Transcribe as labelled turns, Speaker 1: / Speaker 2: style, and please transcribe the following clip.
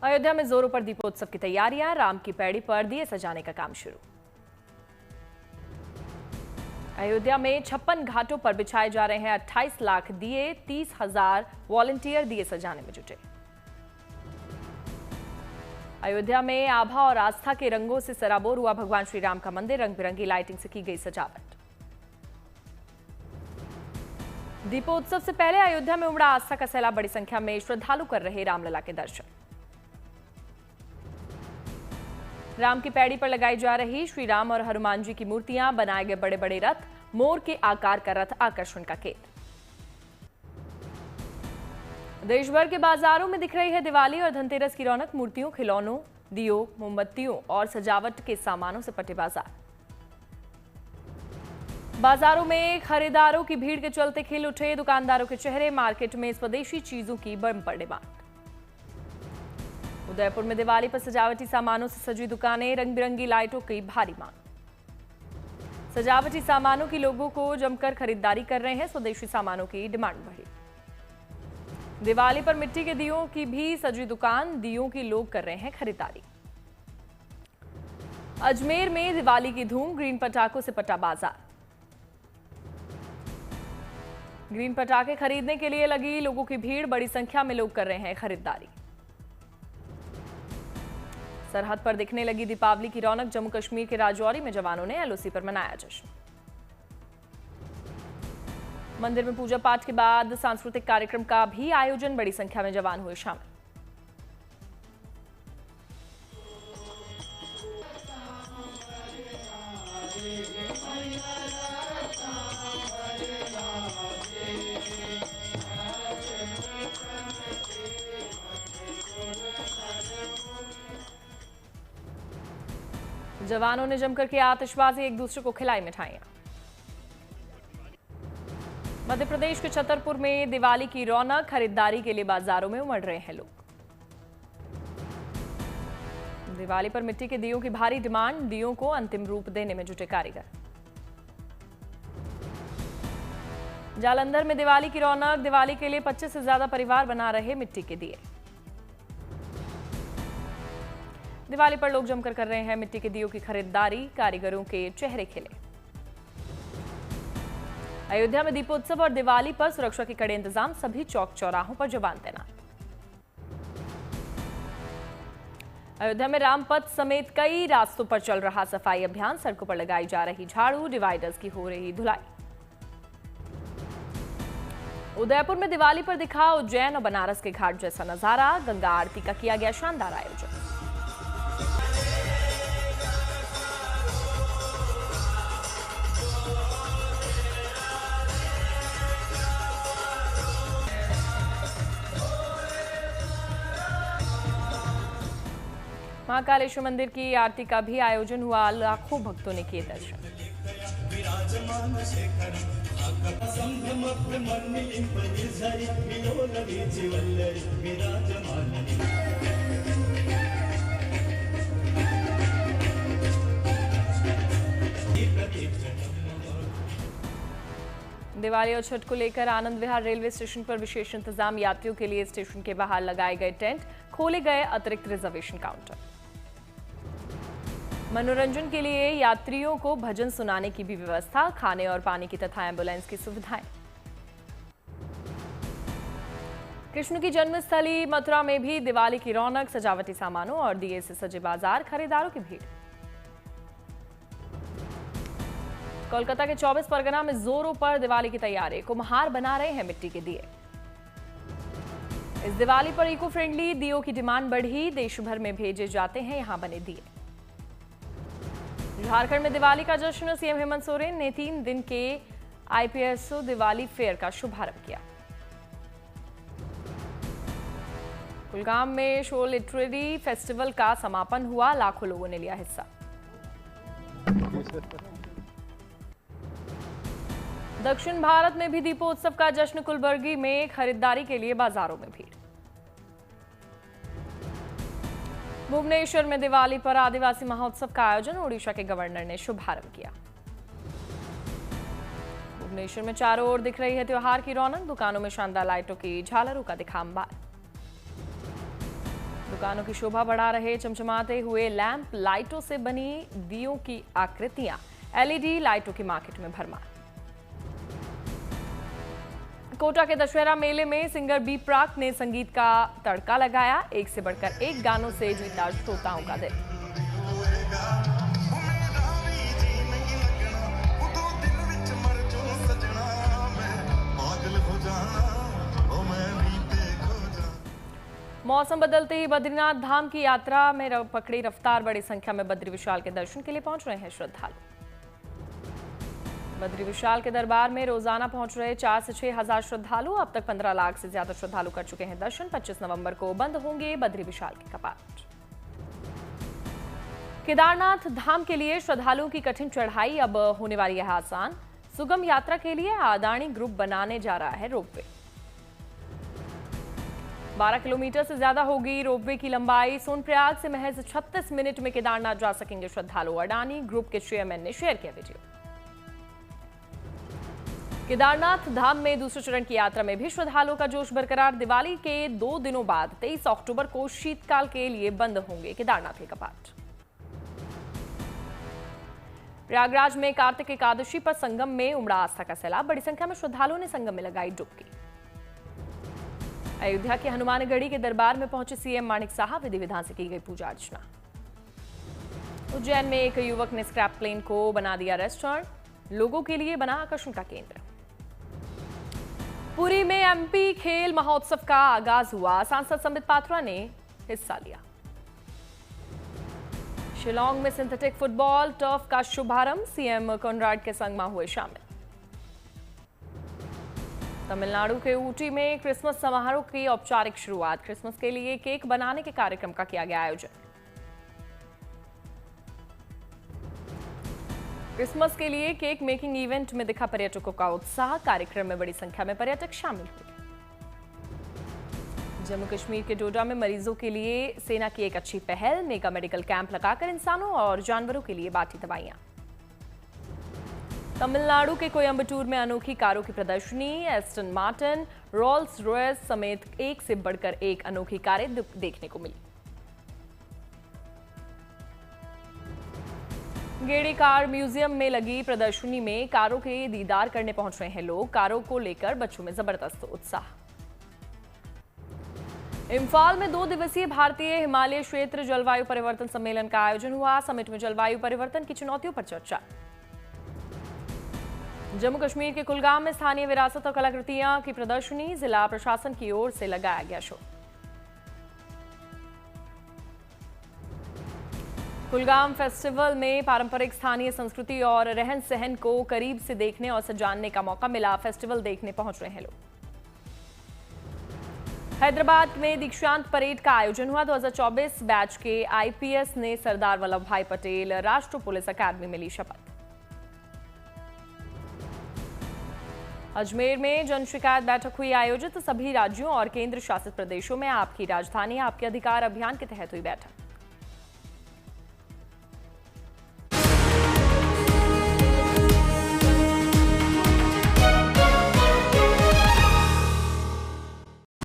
Speaker 1: अयोध्या में जोरों पर दीपोत्सव की तैयारियां, राम की पैड़ी पर दिए सजाने का काम शुरू। अयोध्या में 56 घाटों पर बिछाए जा रहे हैं 28 लाख दिए, 30,000 वॉलंटियर दिए सजाने में जुटे। अयोध्या में आभा और आस्था के रंगों से सराबोर हुआ भगवान श्री राम का मंदिर, रंग बिरंगी लाइटिंग से की गई सजावट। दीपोत्सव से पहले अयोध्या में उमड़ा आस्था का सैलाब, बड़ी संख्या में श्रद्धालु कर रहे रामलला के दर्शन। राम की पैड़ी पर लगाई जा रही श्री राम और हनुमान जी की मूर्तियां, बनाए गए बड़े बड़े रथ, मोर के आकार का रथ आकर्षण का केंद्र। देश भर के बाजारों में दिख रही है दिवाली और धनतेरस की रौनक, मूर्तियों, खिलौनों, दियों, मोमबत्तियों और सजावट के सामानों से पटे बाजार। बाजारों में खरीदारों की भीड़ के चलते खिल उठे दुकानदारों के चेहरे, मार्केट में स्वदेशी चीजों की बम्पर डिमांड। उदयपुर में दिवाली पर सजावटी सामानों से सजी दुकानें, रंग बिरंगी लाइटों की भारी मांग। सजावटी सामानों की लोगों को जमकर खरीदारी कर रहे हैं, स्वदेशी सामानों की डिमांड बढ़ी। दिवाली पर मिट्टी के दियों की भी सजी दुकान, दियों की लोग कर रहे हैं खरीदारी। अजमेर में दिवाली की धूम, ग्रीन पटाखों से पटा बाजार। ग्रीन पटाखे खरीदने के लिए लगी लोगों की भीड़, बड़ी संख्या में लोग कर रहे हैं खरीदारी। सरहद पर दिखने लगी दीपावली की रौनक, जम्मू कश्मीर के राजौरी में जवानों ने एलओसी पर मनाया जश्न। मंदिर में पूजा पाठ के बाद सांस्कृतिक कार्यक्रम का भी आयोजन, बड़ी संख्या में जवान हुए शामिल। जवानों ने जमकर की आतिशबाजी, एक दूसरे को खिलाई मिठाइयां। मध्य प्रदेश के छतरपुर में दिवाली की रौनक, खरीदारी के लिए बाजारों में उमड़ रहे हैं लोग। दिवाली पर मिट्टी के दियों की भारी डिमांड, दियों को अंतिम रूप देने में जुटे कारीगर। जालंधर में दिवाली की रौनक, दिवाली के लिए 25 से ज्यादा परिवार बना रहे मिट्टी के दिए। दिवाली पर लोग जमकर कर रहे हैं मिट्टी के दियों की खरीदारी, कारीगरों के चेहरे खिले। अयोध्या में दीपोत्सव और दिवाली पर सुरक्षा के कड़े इंतजाम, सभी चौक चौराहों पर जवान तैनात। अयोध्या में रामपथ समेत कई रास्तों पर चल रहा सफाई अभियान, सड़कों पर लगाई जा रही झाड़ू, डिवाइडर्स की हो रही धुलाई। उदयपुर में दिवाली पर दिखा उज्जैन और बनारस के घाट जैसा नजारा, गंगा आरती का किया गया शानदार आयोजन। महाकालेश्वर मंदिर की आरती का भी आयोजन हुआ, लाखों भक्तों ने किए दर्शन। दिवाली और छठ को लेकर आनंद विहार रेलवे स्टेशन पर विशेष इंतजाम, यात्रियों के लिए स्टेशन के बाहर लगाए गए टेंट, खोले गए अतिरिक्त रिजर्वेशन काउंटर। मनोरंजन के लिए यात्रियों को भजन सुनाने की भी व्यवस्था, खाने और पानी की तथा एम्बुलेंस की सुविधाएं। कृष्ण की जन्मस्थली मथुरा में भी दिवाली की रौनक, सजावटी सामानों और दिए से सजे बाजार, खरीदारों की भीड़। कोलकाता के 24 परगना में जोरों पर दिवाली की तैयारी, कुम्हार बना रहे हैं मिट्टी के दिए। इस दिवाली पर इको फ्रेंडली दियों की डिमांड बढ़ी, देश भर में भेजे जाते हैं यहां बने दिए। झारखंड में दिवाली का जश्न, सीएम हेमंत सोरेन ने 3 दिन के आईपीएसओ दिवाली फेयर का शुभारंभ किया। कुलगाम में शो लिटरेरी फेस्टिवल का समापन हुआ, लाखों लोगों ने लिया हिस्सा। दक्षिण भारत में भी दीपोत्सव का जश्न, कुलबर्गी में खरीदारी के लिए बाजारों में भीड़। भुवनेश्वर में दिवाली पर आदिवासी महोत्सव का आयोजन, ओडिशा के गवर्नर ने शुभारंभ किया। भुवनेश्वर में चारों ओर दिख रही है त्योहार की रौनक, दुकानों में शानदार लाइटों की झालरों का दिखा अंबार। दुकानों की शोभा बढ़ा रहे चमचमाते हुए लैंप, लाइटों से बनी दियों की आकृतियां, एलईडी लाइटों की मार्केट में भरमार। कोटा के दशहरा मेले में सिंगर बी प्राक ने संगीत का तड़का लगाया। एक से बढ़कर एक गानों से जीता श्रोताओं का दिल। मौसम बदलते ही बद्रीनाथ धाम की यात्रा में पकड़ी रफ्तार। बड़ी संख्या में बद्री विशाल के दर्शन के लिए पहुंच रहे हैं श्रद्धालु। बद्री विशाल के दरबार में रोजाना पहुंच रहे 4 से 6 हजार श्रद्धालु। अब तक 15 लाख से ज्यादा श्रद्धालु कर चुके हैं दर्शन। 25 नवंबर को बंद होंगे बद्री विशाल के कपाट। केदारनाथ धाम के लिए श्रद्धालुओं की कठिन चढ़ाई अब होने वाली है आसान। सुगम यात्रा के लिए अदानी ग्रुप बनाने जा रहा है रोपवे। 12 किलोमीटर से ज्यादा होगी रोपवे की लंबाई। सोनप्रयाग से महज 36 मिनट में केदारनाथ जा सकेंगे श्रद्धालु। अडानी ग्रुप के चेयरमैन ने शेयर किया वीडियो। केदारनाथ धाम में दूसरे चरण की यात्रा में भी श्रद्धालुओं का जोश बरकरार। दिवाली के 2 दिनों बाद 23 अक्टूबर को शीतकाल के लिए बंद होंगे केदारनाथ के कपाट। प्रयागराज में कार्तिक एकादशी पर संगम में उमड़ा आस्था का सैलाब। बड़ी संख्या में श्रद्धालुओं ने संगम में लगाई डुबकी। अयोध्या के हनुमानगढ़ी के दरबार में पहुंचे सीएम माणिक साहब। विधि विधान से की गई पूजा अर्चना। उज्जैन में एक युवक ने स्क्रैप प्लेन को बना दिया रेस्टोरेंट। लोगों के लिए बना आकर्षण का केंद्र। पुरी में एमपी खेल महोत्सव का आगाज हुआ। सांसद संबित पात्रा ने हिस्सा लिया। शिलांग में सिंथेटिक फुटबॉल टर्फ का शुभारंभ। सीएम कॉनराड के संगमा हुए शामिल। तमिलनाडु के ऊटी में क्रिसमस समारोह की औपचारिक शुरुआत। क्रिसमस के लिए केक बनाने के कार्यक्रम का किया गया आयोजन। क्रिसमस के लिए केक मेकिंग इवेंट में दिखा पर्यटकों का उत्साह। कार्यक्रम में बड़ी संख्या में पर्यटक शामिल हुए। जम्मू कश्मीर के डोडा में मरीजों के लिए सेना की एक अच्छी पहल। मेगा मेडिकल कैंप लगाकर इंसानों और जानवरों के लिए बांटी दवाइयां। तमिलनाडु के कोयंबटूर में अनोखी कारों की प्रदर्शनी। एस्टन मार्टिन, रोल्स रॉयस समेत एक से बढ़कर एक अनोखी कारें देखने को मिली। गेड़ी कार म्यूजियम में लगी प्रदर्शनी में कारों के दीदार करने पहुंच रहे हैं लोग। कारों को लेकर बच्चों में जबरदस्त उत्साह। इम्फाल में 2 दिवसीय भारतीय हिमालय क्षेत्र जलवायु परिवर्तन सम्मेलन का आयोजन हुआ। समिट में जलवायु परिवर्तन की चुनौतियों पर चर्चा। जम्मू कश्मीर के कुलगाम में स्थानीय विरासत और कलाकृतियां की प्रदर्शनी। जिला प्रशासन की ओर से लगाया गया शो। कुलगाम फेस्टिवल में पारंपरिक स्थानीय संस्कृति और रहन सहन को करीब से देखने और जानने का मौका मिला। फेस्टिवल देखने पहुंच रहे हैं लोग। हैदराबाद में दीक्षांत परेड का आयोजन हुआ। 2024 बैच के आईपीएस ने सरदार वल्लभ भाई पटेल राष्ट्रीय पुलिस अकादमी में ली शपथ। अजमेर में जन शिकायत बैठक हुई आयोजित। सभी राज्यों और केंद्र शासित प्रदेशों में आपकी राजधानी आपके अधिकार अभियान के तहत हुई बैठक।